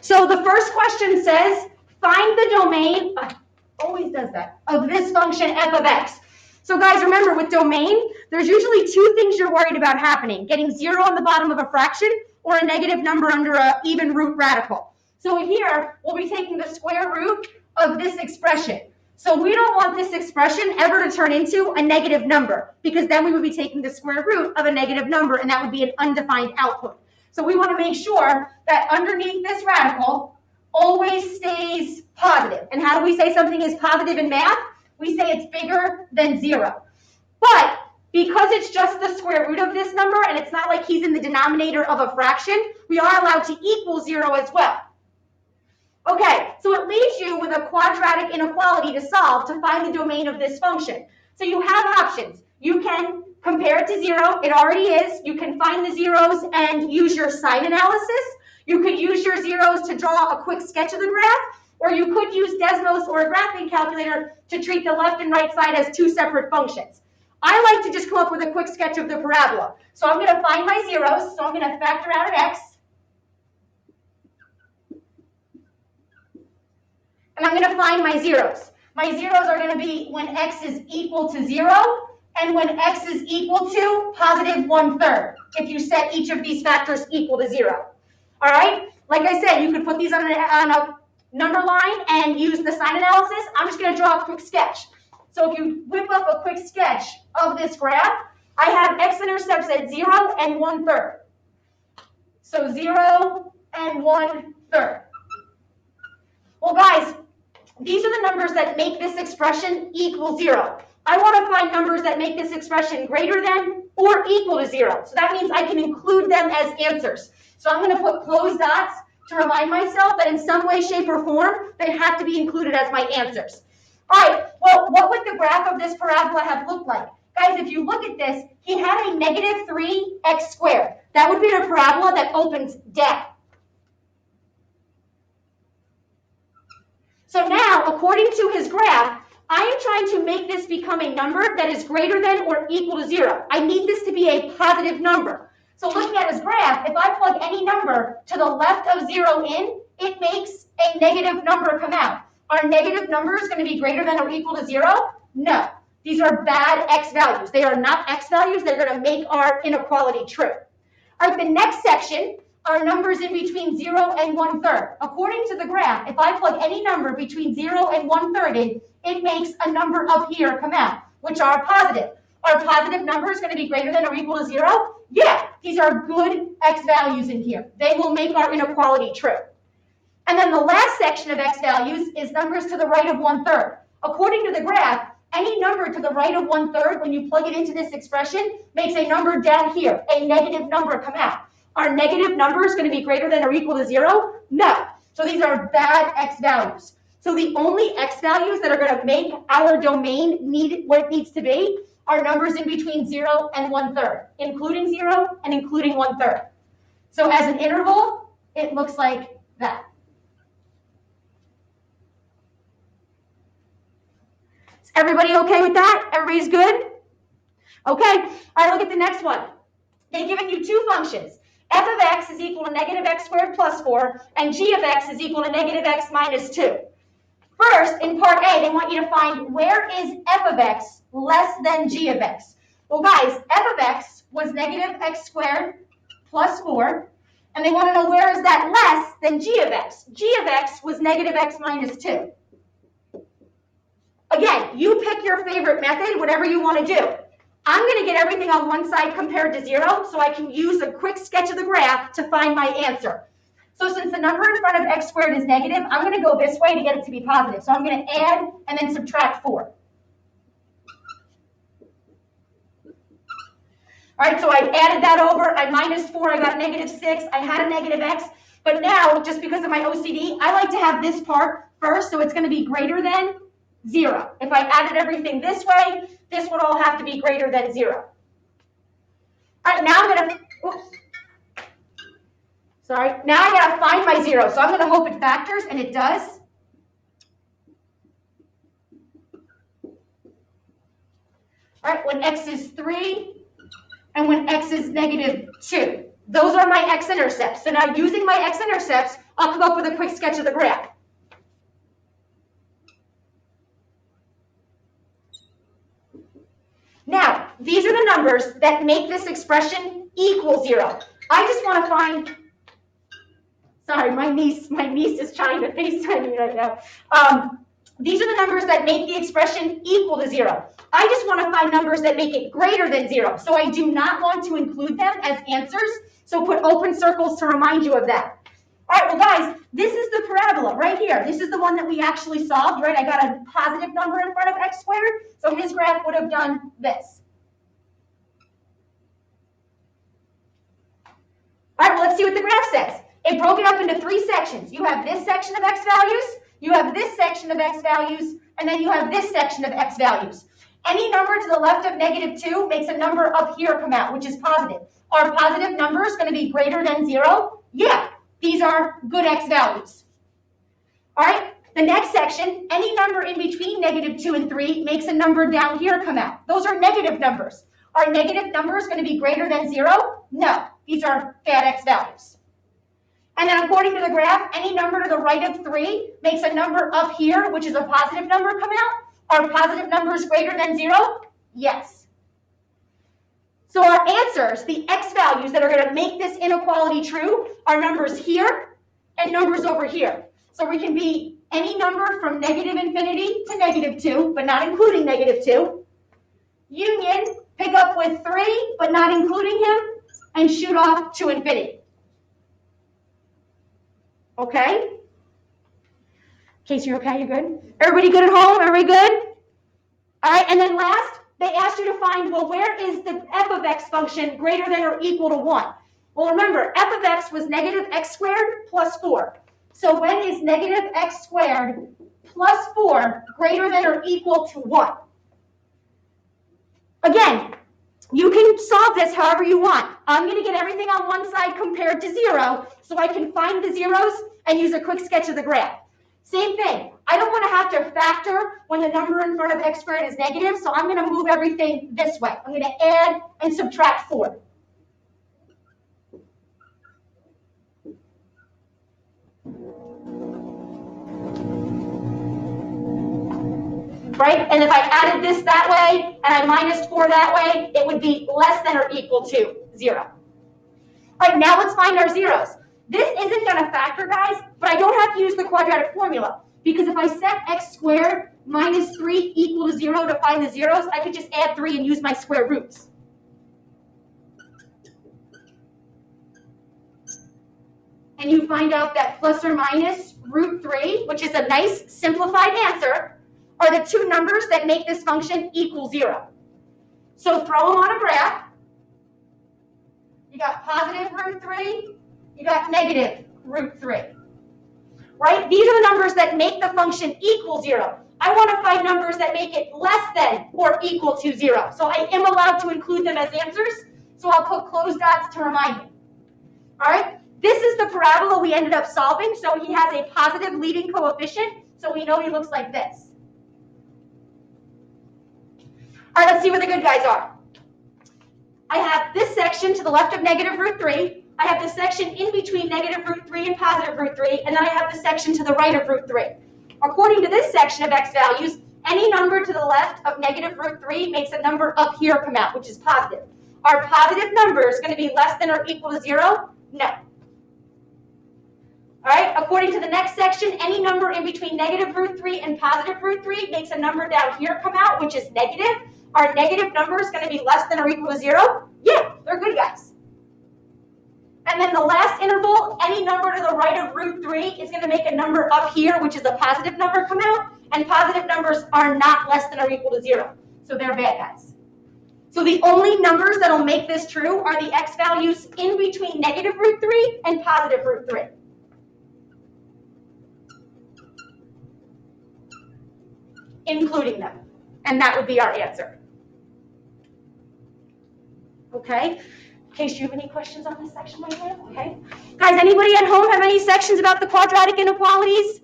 So the first question says, find the domain, always does that, of this function f of x. So guys, remember with domain, there's usually two things you're worried about happening, getting 0 on the bottom of a fraction or a negative number under an even root radical. So here, we'll be taking the square root of this expression. So we don't want this expression ever to turn into a negative number, because then we would be taking the square root of a negative number, and that would be an undefined output. So we want to make sure that underneath this radical always stays positive. And how do we say something is positive in math? We say it's bigger than 0. But because it's just the square root of this number, and it's not like he's in the denominator of a fraction, we are allowed to equal 0 as well. Okay, so it leaves you with a quadratic inequality to solve to find the domain of this function. So you have options. You can compare it to 0. It already is. You can find the zeros and use your sign analysis. You could use your zeros to draw a quick sketch of the graph, or you could use Desmos or a graphing calculator to treat the left and right side as two separate functions. I like to just come up with a quick sketch of the parabola. So I'm going to find my zeros. So I'm going to factor out an x. And I'm going to find my zeros. My zeros are going to be when x is equal to 0 and when x is equal to positive 1/3, if you set each of these factors equal to 0. All right? Like I said, you could put these on a number line and use the sign analysis. I'm just going to draw a quick sketch. So if you whip up a quick sketch of this graph, I have x-intercepts at 0 and 1/3. So 0 and 1/3. Well, guys, these are the numbers that make this expression equal 0. I want to find numbers that make this expression greater than or equal to 0. So that means I can include them as answers. So I'm going to put closed dots to remind myself that in some way, shape, or form, they have to be included as my answers. All right, well, what would the graph of this parabola have looked like? Guys, if you look at this, he had a negative 3x squared. That would be a parabola that opens down. So now, according to his graph, I am trying to make this become a number that is greater than or equal to 0. I need this to be a positive number. So looking at his graph, if I plug any number to the left of 0 in, it makes a negative number come out. Are negative numbers going to be greater than or equal to 0? No. These are bad x values. They are not x values. They're going to make our inequality true. All right, the next section are numbers in between 0 and 1/3. According to the graph, if I plug any number between 0 and 1/3 in, it makes a number up here come out, which are positive. Are positive numbers going to be greater than or equal to 0? Yeah, these are good x values in here. They will make our inequality true. And then the last section of x values is numbers to the right of 1/3. According to the graph, any number to the right of 1/3, when you plug it into this expression, makes a number down here, a negative number come out. Are negative numbers going to be greater than or equal to 0? No. So these are bad x values. So the only x values that are going to make our domain need what it needs to be are numbers in between 0 and 1/3, including 0 and including 1/3. So as an interval, it looks like that. Is everybody okay with that? Everybody's good? Okay. All right, look at the next one. They've given you two functions. F of x is equal to negative x squared plus 4, and g of x is equal to negative x minus 2. First, in part A, they want you to find where is f of x less than g of x. Well, guys, f of x was negative x squared plus 4, and they want to know where is that less than g of x. G of x was negative x minus 2. Again, you pick your favorite method, whatever you want to do. I'm going to get everything on one side compared to 0, so I can use a quick sketch of the graph to find my answer. So since the number in front of x squared is negative, I'm going to go this way to get it to be positive. So I'm going to add and then subtract 4. All right, so I added that over. I minus 4. I got negative 6. I had a negative x. But now, just because of my OCD, I like to have this part first, so it's going to be greater than 0. If I added everything this way, this would all have to be greater than 0. All right, now I'm going to, now I got to find my 0. So I'm going to hope it factors, and it does. All right, when x is 3 and when x is negative 2. Those are my x-intercepts. So now using my x-intercepts, I'll come up with a quick sketch of the graph. Now, these are the numbers that make this expression equal 0. I just want to find, sorry, my niece is trying to FaceTime me right now. These are the numbers that make the expression equal to 0. I just want to find numbers that make it greater than 0. So I do not want to include them as answers. So put open circles to remind you of that. All right, well, guys, this is the parabola right here. This is the one that we actually solved, right? I got a positive number in front of x squared. So his graph would have done this. All right, well, let's see what the graph says. It broke it up into 3 sections. You have this section of x values, you have this section of x values, and then you have this section of x values. Any number to the left of -2 makes a number up here come out, which is positive. Are positive numbers going to be greater than 0? Yeah, these are good x values. All right, the next section, any number in between -2 and 3 makes a number down here come out. Those are negative numbers. Are negative numbers going to be greater than 0? No, these are bad x values. And then according to the graph, any number to the right of 3 makes a number up here, which is a positive number, come out. Are positive numbers greater than 0? Yes. So our answers, the x values that are going to make this inequality true, are numbers here and numbers over here. So we can be any number from -infinity to -2, but not including -2. Union, pick up with 3, but not including him, and shoot off to infinity. Okay? Casey, you're okay? You're good? Everybody good at home? Everybody good? All right, and then last, they asked you to find, well, where is the f of x function greater than or equal to 1? Well, remember, f of x was -x squared plus 4. So when is -x squared plus 4 greater than or equal to 1? Again, you can solve this however you want. I'm going to get everything on one side compared to 0 so I can find the zeros and use a quick sketch of the graph. Same thing. I don't want to have to factor when the number in front of x squared is negative, so I'm going to move everything this way. I'm going to add and subtract 4. Right? And if I added this that way and I minus 4 that way, it would be less than or equal to 0. All right, now let's find our zeros. This isn't going to factor, guys, but I don't have to use the quadratic formula, because if I set x squared minus 3 equal to 0 to find the zeros, I could just add 3 and use my square roots. And you find out that plus or minus root 3, which is a nice simplified answer, are the two numbers that make this function equal 0. So throw them on a graph. You got positive root 3, you got negative root 3. Right? These are the numbers that make the function equal 0. I want to find numbers that make it less than or equal to 0. So I am allowed to include them as answers. So I'll put closed dots to remind me. All right? This is the parabola we ended up solving. So he has a positive leading coefficient. So we know he looks like this. All right, let's see what the good guys are. I have this section to the left of negative root 3. I have this section in between negative root 3 and positive root 3. And then I have the section to the right of root 3. According to this section of x values, any number to the left of negative root 3 makes a number up here come out, which is positive. Are positive numbers going to be less than or equal to 0? No. All right, according to the next section, any number in between negative root 3 and positive root 3 makes a number down here come out, which is negative. Are negative numbers going to be less than or equal to 0? Yeah, they're good guys. And then the last interval, any number to the right of root 3 is going to make a number up here, which is a positive number come out. And positive numbers are not less than or equal to 0. So they're bad guys. So the only numbers that will make this true are the x values in between negative root 3 and positive root 3. Including them. And that would be our answer. Okay? Case, do you have any questions on this section right here? Okay. Guys, anybody at home have any sections about the quadratic inequalities?